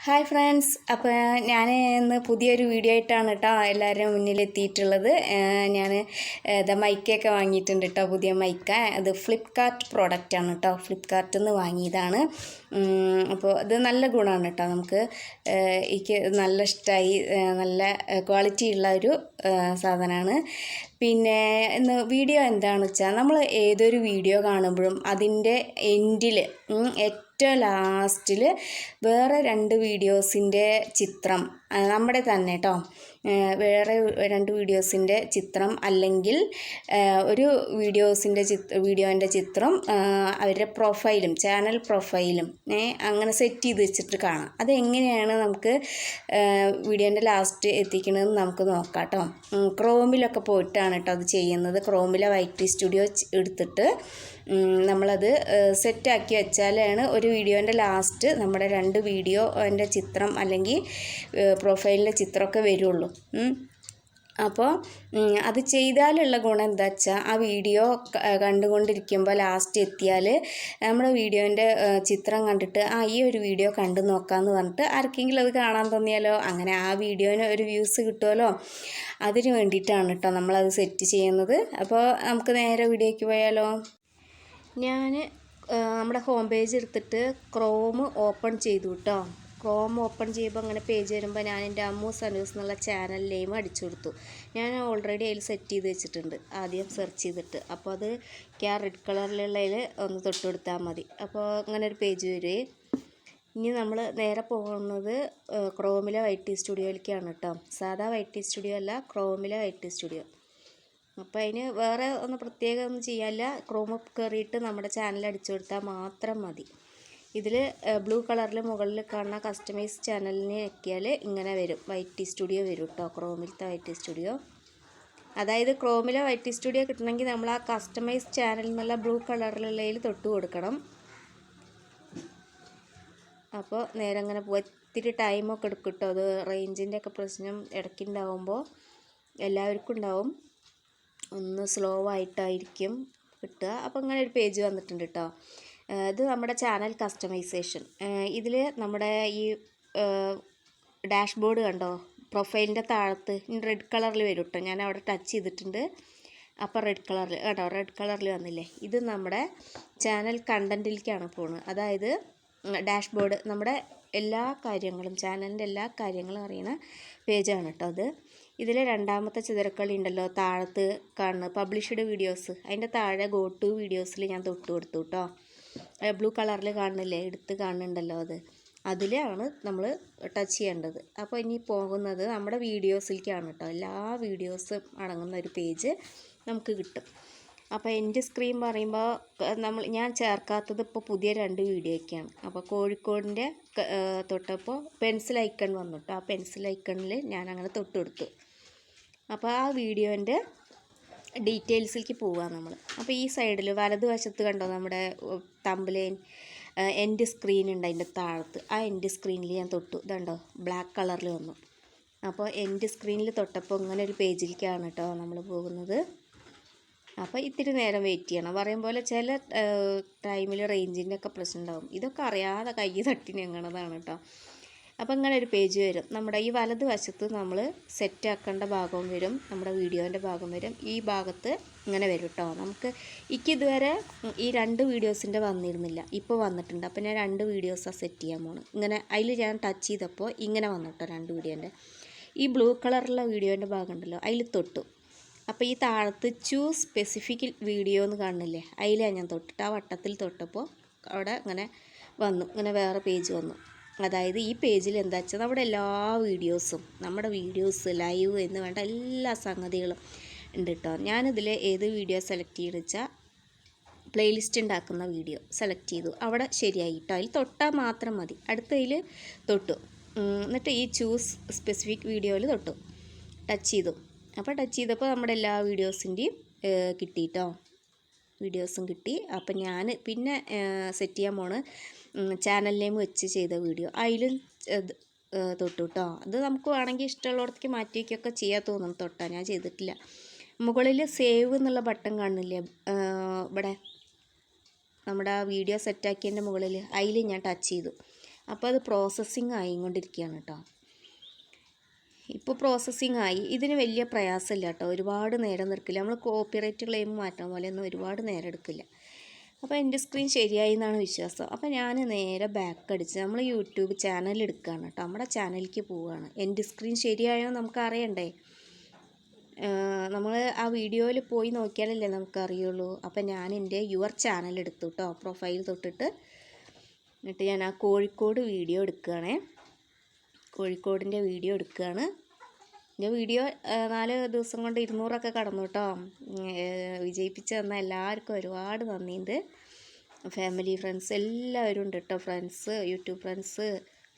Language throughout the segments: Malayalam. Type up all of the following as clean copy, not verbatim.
ഹായ് ഫ്രണ്ട്സ്, അപ്പോൾ ഞാൻ ഇന്ന് പുതിയൊരു വീഡിയോ ആയിട്ടാണ് കേട്ടോ എല്ലാവരും മുന്നിലെത്തിയിട്ടുള്ളത്. ഞാൻ മൈക്കൊക്കെ വാങ്ങിയിട്ടുണ്ട് കേട്ടോ, പുതിയ മൈക്ക. അത് ഫ്ലിപ്കാർട്ട് പ്രോഡക്റ്റാണ് കേട്ടോ, ഫ്ലിപ്കാർട്ടിൽ നിന്ന് വാങ്ങിയതാണ്. അപ്പോൾ ഇത് നല്ല ഗുണമാണ് കേട്ടോ, നമുക്ക് എനിക്ക് നല്ല ഇഷ്ടമായി. നല്ല ക്വാളിറ്റി ഉള്ള ഒരു സാധനമാണ്. പിന്നെ ഇന്ന് വീഡിയോ എന്താണെന്ന് വെച്ചാൽ, നമ്മൾ ഏതൊരു വീഡിയോ കാണുമ്പോഴും അതിൻ്റെ എൻഡിൽ ഏറ്റവും ലാസ്റ്റിൽ വേറെ 2 വീഡിയോസിൻ്റെ ചിത്രം, നമ്മുടെ തന്നെ കേട്ടോ, വേറെ 2 വീഡിയോസിൻ്റെ ചിത്രം അല്ലെങ്കിൽ ഒരു വീഡിയോൻ്റെ ചിത്രം അവരുടെ പ്രൊഫൈലും ചാനൽ പ്രൊഫൈലും അങ്ങനെ സെറ്റ് ചെയ്ത് വെച്ചിട്ട് കാണാം. അതെങ്ങനെയാണ് നമുക്ക് വീഡിയോൻ്റെ ലാസ്റ്റ് എത്തിക്കണമെന്ന് നമുക്ക് നോക്കാം കേട്ടോ. ക്രോമിലൊക്കെ പോയിട്ടാണ് കേട്ടോ അത് ചെയ്യുന്നത്. ക്രോമിലെ വൈറ്റി സ്റ്റുഡിയോ എടുത്തിട്ട് നമ്മളത് സെറ്റാക്കി വെച്ചാലാണ് ഒരു വീഡിയോൻ്റെ ലാസ്റ്റ് നമ്മുടെ 2 വീഡിയോൻ്റെ ചിത്രം അല്ലെങ്കിൽ പ്രൊഫൈലിൻ്റെ ചിത്രമൊക്കെ വരുള്ളൂ. അപ്പോൾ അത് ചെയ്താലുള്ള ഗുണം എന്താ വെച്ചാൽ, ആ വീഡിയോ കണ്ടുകൊണ്ടിരിക്കുമ്പോൾ ലാസ്റ്റ് എത്തിയാൽ നമ്മുടെ വീഡിയോൻ്റെ ചിത്രം കണ്ടിട്ട് ഈ ഒരു വീഡിയോ കണ്ടു നോക്കാമെന്ന് പറഞ്ഞിട്ട് ആർക്കെങ്കിലും അത് കാണാൻ തോന്നിയാലോ, അങ്ങനെ ആ വീഡിയോന് ഒരു വ്യൂസ് കിട്ടുമല്ലോ, അതിന് വേണ്ടിയിട്ടാണ് കേട്ടോ നമ്മളത് സെറ്റ് ചെയ്യുന്നത്. അപ്പോൾ നമുക്ക് നേരെ വീഡിയോയ്ക്ക് പോയാലോ. ഞാൻ നമ്മുടെ ഹോം പേജ് എടുത്തിട്ട് ക്രോം ഓപ്പൺ ചെയ്തു കേട്ടോ. ക്രോം ഓപ്പൺ ചെയ്യുമ്പോൾ അങ്ങനെ പേജ് വരുമ്പോൾ ഞാൻ എൻ്റെ അമ്മു സനൂസ് എന്നുള്ള ചാനൽ നെയിം അടിച്ചു കൊടുത്തു. ഞാൻ ഓൾറെഡി അതിൽ സെറ്റ് ചെയ്ത് വെച്ചിട്ടുണ്ട്, ആദ്യം സെർച്ച് ചെയ്തിട്ട്. അപ്പോൾ അത് റെഡ് കളറിലുള്ളതിൽ ഒന്ന് തൊട്ട് കൊടുത്താൽ മതി. അപ്പോൾ അങ്ങനെ ഒരു പേജ് വരും. ഇനി നമ്മൾ നേരെ പോകുന്നത് ക്രോമിലെ വൈറ്റി സ്റ്റുഡിയോയിലേക്കാണ് കേട്ടോ. സാധാ വൈറ്റി സ്റ്റുഡിയോ അല്ല, ക്രോമിലെ വൈറ്റി സ്റ്റുഡിയോ. അപ്പോൾ അതിന് വേറെ പ്രത്യേകം ഒന്നും ചെയ്യാനില്ല. ക്രോം കയറിയിട്ട് നമ്മുടെ ചാനൽ അടിച്ചു കൊടുത്താൽ മാത്രം മതി. ഇതിൽ ബ്ലൂ കളറിൽ മുകളിൽ കാണുന്ന കസ്റ്റമൈസ് ചാനലിനെ ഞെക്കിയാൽ ഇങ്ങനെ വരും, വൈറ്റി സ്റ്റുഡിയോ വരും കേട്ടോ, ക്രോമിലത്തെ വൈറ്റി സ്റ്റുഡിയോ. അതായത് ക്രോമിലെ വൈറ്റി സ്റ്റുഡിയോ കിട്ടണമെങ്കിൽ നമ്മൾ ആ കസ്റ്റമൈസ് ചാനൽ എന്നുള്ള ബ്ലൂ കളറിലുള്ളതിൽ തൊട്ട് കൊടുക്കണം. അപ്പോൾ നേരെ അങ്ങനെ പോയി ഇത്തിരി ടൈമൊക്കെ എടുക്കും കേട്ടോ. അത് റേഞ്ചിൻ്റെ ഒക്കെ പ്രശ്നം ഇടയ്ക്കുണ്ടാവുമ്പോൾ എല്ലാവർക്കും ഉണ്ടാവും, ഒന്ന് സ്ലോ ആയിട്ടായിരിക്കും കിട്ടുക. അപ്പോൾ ഇങ്ങനെ ഒരു പേജ് വന്നിട്ടുണ്ട് കേട്ടോ. ഇത് നമ്മുടെ ചാനൽ കസ്റ്റമൈസേഷൻ. ഇതിൽ നമ്മുടെ ഈ ഡാഷ്ബോർഡ് കണ്ടോ, പ്രൊഫൈലിൻ്റെ താഴത്ത് റെഡ് കളറിൽ വരും കേട്ടോ. ഞാൻ അവിടെ ടച്ച് ചെയ്തിട്ടുണ്ട്. അപ്പോൾ റെഡ് കളറിൽ കേട്ടോ, റെഡ് കളറിൽ വന്നില്ലേ. ഇത് നമ്മുടെ ചാനൽ കണ്ടൻറ്റിലേക്കാണ് പോകുന്നത്. അതായത് ഡാഷ്ബോർഡ് നമ്മുടെ എല്ലാ കാര്യങ്ങളും, ചാനലിൻ്റെ എല്ലാ കാര്യങ്ങളും അറിയുന്ന പേജാണ് കേട്ടോ അത്. ഇതിൽ രണ്ടാമത്തെ ചിതറക്കളി ഉണ്ടല്ലോ താഴത്ത് കാണുന്നത്, പബ്ലിഷ്ഡ് വീഡിയോസ്. അതിൻ്റെ താഴെ ഗോ ടു വീഡിയോസിൽ ഞാൻ തൊട്ട് കൊടുത്തു കേട്ടോ. ബ്ലൂ കളറിൽ കാണുന്നില്ലേ, എടുത്ത് കാണുന്നുണ്ടല്ലോ, അതിലാണ് നമ്മൾ ടച്ച് ചെയ്യേണ്ടത്. അപ്പോൾ ഇനി പോകുന്നത് നമ്മുടെ വീഡിയോസിലേക്കാണ് കേട്ടോ. എല്ലാ വീഡിയോസും അടങ്ങുന്ന ഒരു പേജ് നമുക്ക് കിട്ടും. അപ്പോൾ എൻ്റെ സ്ക്രീൻ പറയുമ്പോൾ ഞാൻ ചേർക്കാത്തത് ഇപ്പോൾ പുതിയ 2 വീഡിയോയ്ക്കാണ്. അപ്പോൾ കോഴിക്കോടിൻ്റെ തൊട്ടപ്പോൾ പെൻസിൽ ഐക്കൺ വന്നു കേട്ടോ. ആ പെൻസിൽ ഐക്കണിൽ ഞാൻ അങ്ങനെ തൊട്ട് കൊടുത്തു. അപ്പോൾ ആ വീഡിയോൻ്റെ ഡീറ്റെയിൽസിലേക്ക് പോവുക നമ്മൾ. അപ്പോൾ ഈ സൈഡിൽ വലതുവശത്ത് കണ്ടോ നമ്മുടെ തംബ്നെയിൽ എൻഡ് സ്ക്രീൻ ഉണ്ട്, അതിൻ്റെ താഴത്ത്. ആ എൻഡ് സ്ക്രീനിൽ ഞാൻ തൊട്ടു. ഇതുണ്ടോ ബ്ലാക്ക് കളറിൽ വന്നു. അപ്പോൾ എൻഡ് സ്ക്രീനിൽ തൊട്ടപ്പോൾ ഇങ്ങനെ ഒരു പേജിലേക്കാണ് കേട്ടോ നമ്മൾ പോകുന്നത്. അപ്പോൾ ഇത്തിരി നേരം വെയിറ്റ് ചെയ്യണം. പറയും പോലെ ചില ടൈമിൽ റേഞ്ചിൻ്റെ ഒക്കെ പ്രശ്നം ഉണ്ടാകും. ഇതൊക്കെ അറിയാതെ കൈ തട്ടി ഞങ്ങണതാണ് കേട്ടോ. അപ്പോൾ ഇങ്ങനെ ഒരു പേജ് വരും. നമ്മുടെ ഈ വലതുവശത്ത് നമ്മൾ സെറ്റാക്കേണ്ട ഭാഗവും വരും, നമ്മുടെ വീഡിയോൻ്റെ ഭാഗം വരും. ഈ ഭാഗത്ത് ഇങ്ങനെ വരും കേട്ടോ. ഇതുവരെ ഈ 2 വീഡിയോസിൻ്റെ വന്നിരുന്നില്ല, ഇപ്പോൾ വന്നിട്ടുണ്ട്. അപ്പോൾ ഞാൻ 2 വീഡിയോസാണ് സെറ്റ് ചെയ്യാൻ പോകുന്നത്. ഇങ്ങനെ അതിൽ ഞാൻ ടച്ച് ചെയ്തപ്പോൾ ഇങ്ങനെ വന്നു കേട്ടോ 2 വീഡിയോൻ്റെ. ഈ ബ്ലൂ കളറുള്ള വീഡിയോൻ്റെ ഭാഗം ഉണ്ടല്ലോ, അതിൽ തൊട്ടു. അപ്പോൾ ഈ താഴത്ത് ചൂസ് സ്പെസിഫിക് വീഡിയോ എന്ന് കാണുന്നില്ലേ, അതിലാണ് ഞാൻ തൊട്ടിട്ട്. ആ വട്ടത്തിൽ തൊട്ടപ്പോൾ അവിടെ ഇങ്ങനെ വന്നു, ഇങ്ങനെ വേറെ പേജ് വന്നു. അതായത് ഈ പേജിൽ എന്താ വെച്ചാൽ നമ്മുടെ എല്ലാ വീഡിയോസും, നമ്മുടെ വീഡിയോസ് ലൈവ് എന്ന് വേണ്ട എല്ലാ സംഗതികളും ഉണ്ട് കേട്ടോ. ഞാനിതിൽ ഏത് വീഡിയോ സെലക്ട് ചെയ്ത് വെച്ചാൽ പ്ലേലിസ്റ്റ് ഉണ്ടാക്കുന്ന വീഡിയോ സെലക്ട് ചെയ്തു. അവിടെ ശരിയായി കേട്ടോ. അതിൽ തൊട്ടാൽ മാത്രം മതി. അടുത്തതിൽ തൊട്ടു. എന്നിട്ട് ഈ ചൂസ് സ്പെസിഫിക് വീഡിയോയിൽ തൊട്ടു, ടച്ച് ചെയ്തു. അപ്പോൾ ടച്ച് ചെയ്തപ്പോൾ നമ്മുടെ എല്ലാ വീഡിയോസിൻ്റെയും കിട്ടിയിട്ടോ, വീഡിയോസും കിട്ടി. അപ്പം ഞാൻ പിന്നെ സെറ്റ് ചെയ്യാൻ പോണ് ചാനൽ നെയിം വെച്ച് ചെയ്ത വീഡിയോ. അതിലും തൊട്ടു കേട്ടോ. അത് നമുക്ക് വേണമെങ്കിൽ ഇഷ്ടമുള്ളിടത്തേക്ക് മാറ്റി വയ്ക്കുകയൊക്കെ ചെയ്യാൻ തോന്നും. തൊട്ടാൽ ഞാൻ ചെയ്തിട്ടില്ല. മുകളിൽ സേവ് എന്നുള്ള ബട്ടൺ കാണുന്നില്ലേ ഇവിടെ, നമ്മുടെ വീഡിയോ സെറ്റാക്കിയതിൻ്റെ മുകളിൽ, അതിൽ ഞാൻ ടച്ച് ചെയ്തു. അപ്പോൾ അത് പ്രോസസ്സിങ് ആയിക്കൊണ്ടിരിക്കുകയാണ് കേട്ടോ. ഇപ്പോൾ പ്രോസസ്സിങ് ആയി. ഇതിന് വലിയ പ്രയാസമില്ല കേട്ടോ, ഒരുപാട് നേരം എടുക്കില്ല. നമ്മൾ കോപ്പിറൈറ്റ് ക്ലെയിം മാറ്റാൻ പോലെയൊന്നും ഒരുപാട് നേരം എടുക്കില്ല. അപ്പോൾ എൻ്റെ സ്ക്രീൻ ശരിയായി എന്നാണ് വിശ്വാസം. അപ്പോൾ ഞാൻ നേരെ ബാക്ക് അടിച്ച് നമ്മൾ യൂട്യൂബ് ചാനൽ എടുക്കുകയാണ് കേട്ടോ, നമ്മുടെ ചാനലിലേക്ക് പോവുകയാണ്. എൻ്റെ സ്ക്രീൻ ശരിയായോ നമുക്ക് അറിയണ്ടേ, നമ്മൾ ആ വീഡിയോയിൽ പോയി നോക്കിയാലല്ലേ നമുക്കറിയുള്ളൂ. അപ്പോൾ ഞാൻ എൻ്റെ യുവർ ചാനൽ എടുത്തു കേട്ടോ, പ്രൊഫൈൽ തൊട്ടിട്ട്. എന്നിട്ട് ഞാൻ ആ കോഴിക്കോട് വീഡിയോ എടുക്കുകയാണേ, കോഴിക്കോടിൻ്റെ വീഡിയോ എടുക്കുകയാണ്. എൻ്റെ വീഡിയോ 4 ദിവസം കൊണ്ട് 200 കടന്നു കേട്ടോ. വിജയിപ്പിച്ച് തന്ന എല്ലാവർക്കും ഒരുപാട് നന്ദിയുണ്ട്. ഫാമിലി ഫ്രണ്ട്സ് എല്ലാവരും ഉണ്ട് കേട്ടോ, ഫ്രണ്ട്സ്, യൂട്യൂബ് ഫ്രണ്ട്സ്,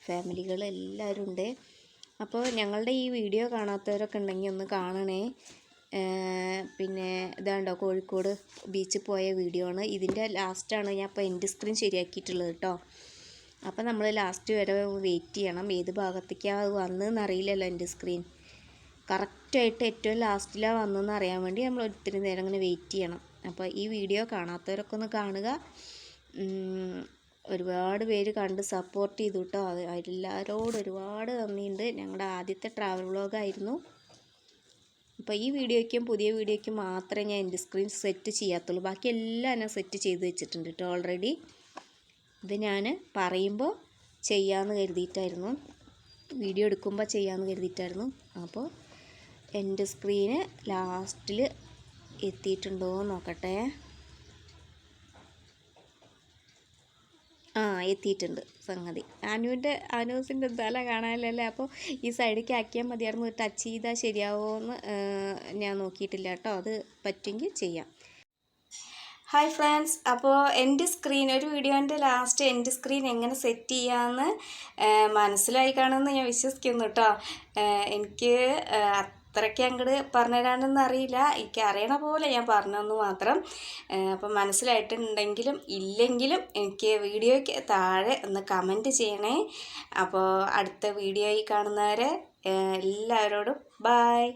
ഫാമിലികൾ എല്ലാവരും ഉണ്ട്. അപ്പോൾ ഞങ്ങളുടെ ഈ വീഡിയോ കാണാത്തവരൊക്കെ ഉണ്ടെങ്കിൽ ഒന്ന് കാണണേ. പിന്നെ ഇതാണ്ടോ കോഴിക്കോട് ബീച്ചിൽ പോയ വീഡിയോ ആണ്. ഇതിൻ്റെ ലാസ്റ്റാണ് ഞാൻ ഇപ്പോൾ എൻ്റെ സ്ക്രീൻ ശരിയാക്കിയിട്ടുള്ളത് കേട്ടോ. അപ്പോൾ നമ്മൾ ലാസ്റ്റ് വരെ വെയിറ്റ് ചെയ്യണം. ഏത് ഭാഗത്തേക്കാണ് വന്നതെന്ന് അറിയില്ലല്ലോ, എൻ്റെ സ്ക്രീൻ കറക്റ്റായിട്ട് ഏറ്റവും ലാസ്റ്റിലാണ് വന്നതെന്ന് അറിയാൻ വേണ്ടി നമ്മൾ ഒത്തിരി നേരം അങ്ങനെ വെയിറ്റ് ചെയ്യണം. അപ്പോൾ ഈ വീഡിയോ കാണാത്തവരൊക്കെ ഒന്ന് കാണുക. ഒരുപാട് പേര് കണ്ട് സപ്പോർട്ട് ചെയ്തു കേട്ടോ, എല്ലാവരോടും ഒരുപാട് നന്ദിയുണ്ട്. ഞങ്ങളുടെ ആദ്യത്തെ ട്രാവൽ വ്ളോഗായിരുന്നു. അപ്പോൾ ഈ വീഡിയോയ്ക്കും പുതിയ വീഡിയോയ്ക്കും മാത്രമേ ഞാൻ എൻ്റെ സ്ക്രീൻ സെറ്റ് ചെയ്യാത്തുള്ളൂ, ബാക്കി എല്ലാം ഞാൻ സെറ്റ് ചെയ്ത് വെച്ചിട്ടുണ്ട് കേട്ടോ ഓൾറെഡി. ഇത് ഞാൻ പറയുമ്പോൾ ചെയ്യാമെന്ന് കരുതിയിട്ടായിരുന്നു, വീഡിയോ എടുക്കുമ്പോൾ ചെയ്യാമെന്ന് കരുതിയിട്ടായിരുന്നു. അപ്പോൾ എൻ്റെ സ്ക്രീന് ലാസ്റ്റിൽ എത്തിയിട്ടുണ്ടോ നോക്കട്ടെ. എത്തിയിട്ടുണ്ട് സംഗതി. ആനൂസിൻ്റെ തല കാണാനല്ലേ. അപ്പോൾ ഈ സൈഡിലേക്ക് ആക്കിയാൽ മതിയായിരുന്നു, ടച്ച് ചെയ്താൽ ശരിയാവുമോ എന്ന് ഞാൻ നോക്കിയിട്ടില്ല കേട്ടോ, അത് പറ്റുമെങ്കിൽ ചെയ്യാം. ഹായ് ഫ്രണ്ട്സ്, അപ്പോൾ എൻ്റെ സ്ക്രീൻ ഒരു വീഡിയോൻ്റെ ലാസ്റ്റ് എൻ്റെ സ്ക്രീൻ എങ്ങനെ സെറ്റ് ചെയ്യാമെന്ന് മനസ്സിലായി കാണുമെന്ന് ഞാൻ വിശ്വസിക്കുന്നു കേട്ടോ. എനിക്ക് അത്രയ്ക്ക് അങ്ങോട്ട് പറഞ്ഞുതരാനൊന്നും അറിയില്ല, എനിക്ക് അറിയണ പോലെ ഞാൻ പറഞ്ഞതെന്ന് മാത്രം. അപ്പം മനസ്സിലായിട്ടുണ്ടെങ്കിലും ഇല്ലെങ്കിലും എനിക്ക് വീഡിയോയ്ക്ക് താഴെ ഒന്ന് കമൻറ്റ് ചെയ്യണേ. അപ്പോൾ അടുത്ത വീഡിയോയിൽ കാണുന്നവരെ എല്ലാവരോടും ബായ്.